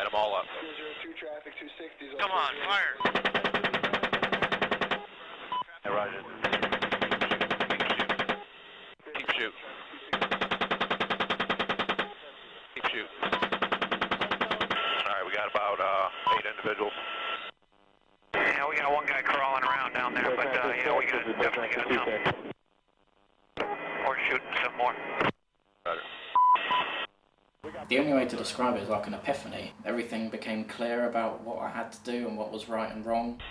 them all up. 202 traffic, 260. Come on, fire. Hey, Roger. Keep shoot. Keep shoot. Alright, we got about 8 individuals. Yeah, we got one guy crawling around down there, but yeah, we definitely got some. Or shooting some more. Roger. The only way to describe it is like an epiphany. Everything became clear about what I had to do and what was right and wrong.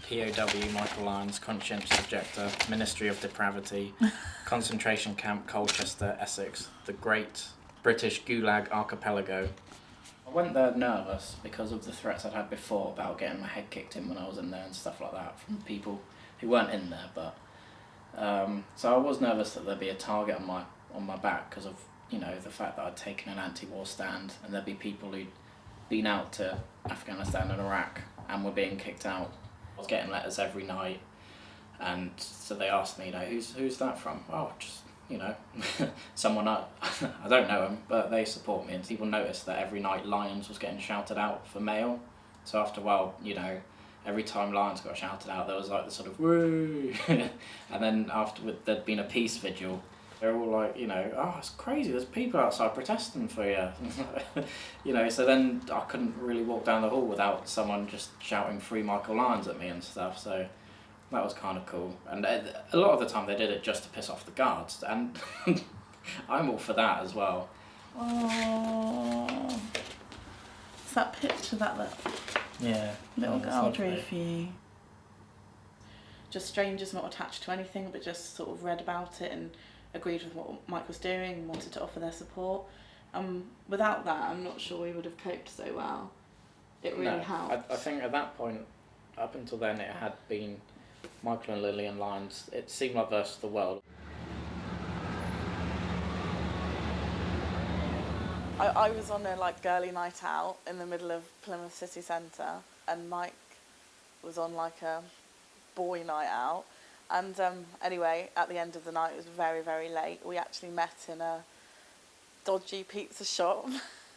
POW Michael Lyons, Conscientious, objector, Ministry of Depravity, concentration camp Colchester, Essex, the Great British Gulag Archipelago. I went there nervous because of the threats I'd had before about getting my head kicked in when I was in there and stuff like that from people who weren't in there. But so I was nervous that there'd be a target on my back because of, you know, the fact that I'd taken an anti-war stand and there'd be people who'd been out to Afghanistan and Iraq and were being kicked out. I was getting letters every night, and so they asked me, you know, who's that from? Oh, just, you know, someone I don't know him, but they support me, and people noticed that every night Lyons was getting shouted out for mail. So after a while, you know, every time Lyons got shouted out, there was like the sort of woo, and then afterward there'd been a peace vigil. They're all like, you know, oh, it's crazy, there's people outside protesting for you. You know, so then I couldn't really walk down the hall without someone just shouting "Free Michael Lyons" at me and stuff, so that was kind of cool. And a lot of the time they did it just to piss off the guards, and I'm all for that as well. Oh, it's that picture that little girl drew for you. Just strangers not attached to anything, but just sort of read about it and agreed with what Mike was doing and wanted to offer their support. Without that, I'm not sure we would have coped so well. It really helped. I think at that point, up until then, it had been Michael and Lillian Lyons. It seemed like versus the world. I was on a girly night out in the middle of Plymouth city centre, and Mike was on a boy night out. And anyway, at the end of the night, it was very, very late. We actually met in a dodgy pizza shop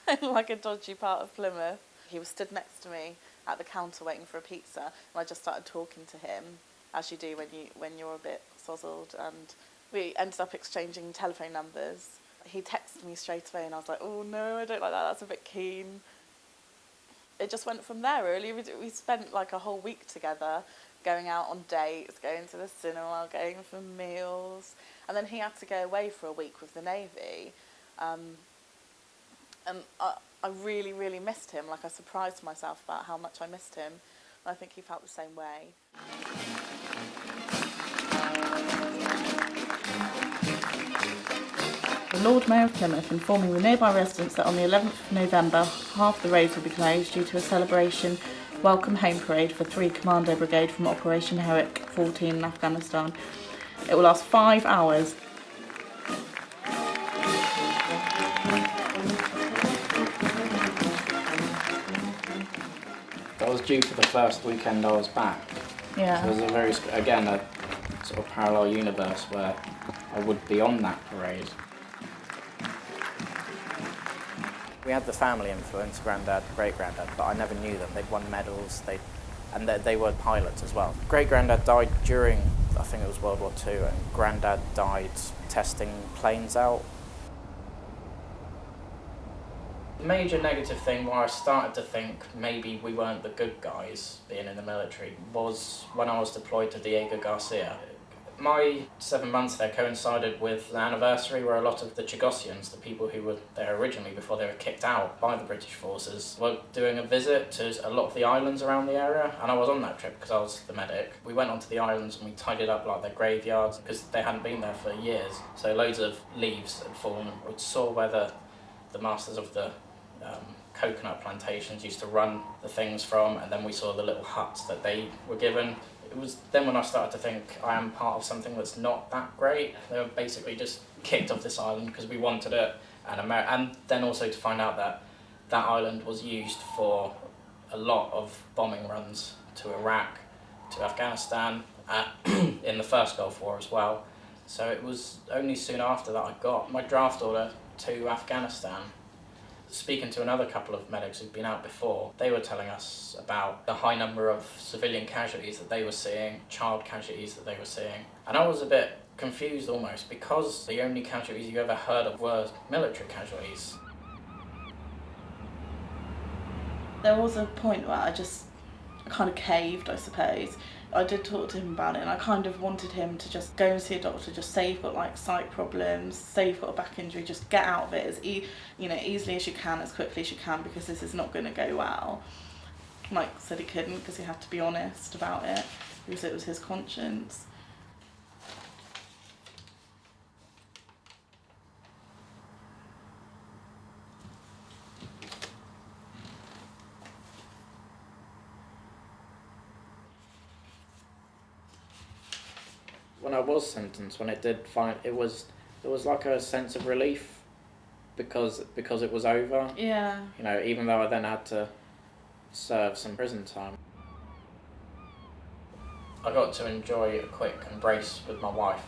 in a dodgy part of Plymouth. He was stood next to me at the counter waiting for a pizza, and I just started talking to him, as you do when you're a bit sozzled. And we ended up exchanging telephone numbers. He texted me straight away, and I was like, oh no, I don't like that, that's a bit keen. It just went from there, really. We spent a whole week together, going out on dates, going to the cinema, going for meals. And then he had to go away for a week with the Navy. And I really, really missed him. I surprised myself about how much I missed him. And I think he felt the same way. The Lord Mayor of Plymouth informing the nearby residents that on the 11th of November, half the roads will be closed due to a celebration Welcome Home Parade for 3 Commando Brigade from Operation Herrick 14 in Afghanistan. It will last 5 hours. That was due for the first weekend I was back. Yeah. So it was a sort of parallel universe where I would be on that parade. We had the family influence, granddad, great-granddad, but I never knew them. They'd won medals, and they were pilots as well. Great-granddad died during, I think it was World War II, and granddad died testing planes out. The major negative thing where I started to think maybe we weren't the good guys being in the military was when I was deployed to Diego Garcia. My 7 months there coincided with the anniversary where a lot of the Chagosians, the people who were there originally before they were kicked out by the British forces, were doing a visit to a lot of the islands around the area, and I was on that trip because I was the medic. We went onto the islands and we tidied up their graveyards because they hadn't been there for years, so loads of leaves had fallen. We saw where the masters of the coconut plantations used to run the things from, and then we saw the little huts that they were given. It was then when I started to think I am part of something that's not that great. They were basically just kicked off this island because we wanted it, and then also to find out that That island was used for a lot of bombing runs to Iraq, to Afghanistan, in the first Gulf War as well. So it was only soon after that I got my draft order to Afghanistan. Speaking to another couple of medics who'd been out before, they were telling us about the high number of civilian casualties that they were seeing, child casualties that they were seeing. And I was a bit confused almost, because the only casualties you ever heard of were military casualties. There was a point where I just kind of caved, I suppose. I did talk to him about it, and I kind of wanted him to just go and see a doctor, just say you've got like psych problems, say you've got a back injury, just get out of it as easily as you can, as quickly as you can, because this is not going to go well. Mike said he couldn't, because he had to be honest about it, because it was his conscience. When I was sentenced, when it did there was like a sense of relief, because it was over. Yeah. You know, even though I then had to serve some prison time. I got to enjoy a quick embrace with my wife,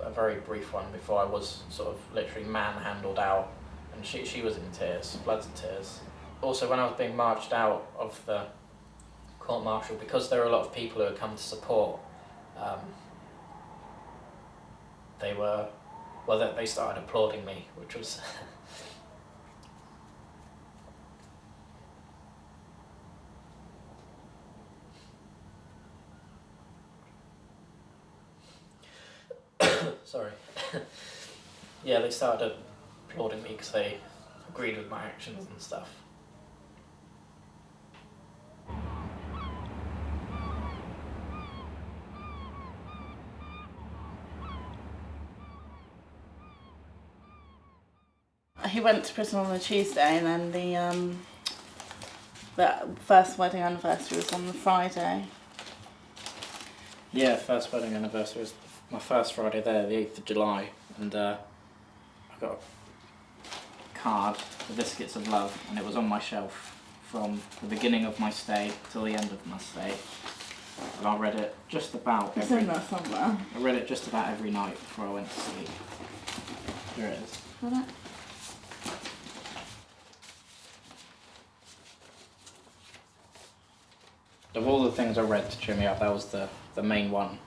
a very brief one, before I was sort of literally manhandled out, and she was in tears, floods of tears. Also, when I was being marched out of the court-martial, because there were a lot of people who had come to support, they started applauding me, which was sorry. Yeah, they started applauding me because they agreed with my actions and stuff. He went to prison on a Tuesday, and then the first wedding anniversary was on the Friday. Yeah, first wedding anniversary was my first Friday there, the 8th of July, and I got a card, the biscuits of love, and it was on my shelf from the beginning of my stay till the end of my stay. And I read it just about It's in there somewhere. I read it just about every night before I went to sleep. Here it is. Got it? Of all the things I read to cheer me up, that was the main one.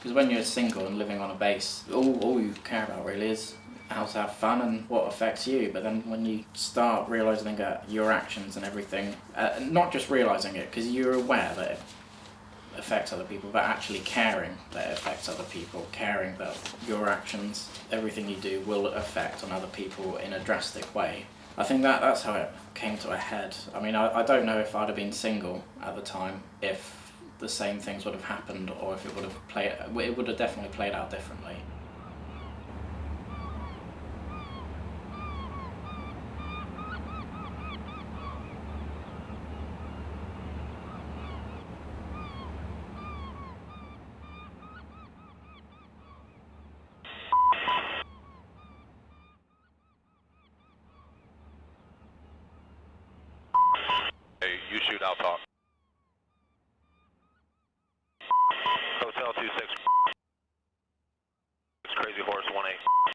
Because when you're single and living on a base, all you care about really is how to have fun and what affects you. But then when you start realising that your actions and everything, not just realising it, because you're aware that it affects other people, but actually caring that it affects other people, caring that your actions, everything you do, will affect on other people in a drastic way. I think that's how it came to a head. I mean, I don't know if I'd have been single at the time, if the same things would have happened, or if it would have definitely played out differently. Hey, you shoot, I'll talk. Hotel 26. It's Crazy Horse 1-8.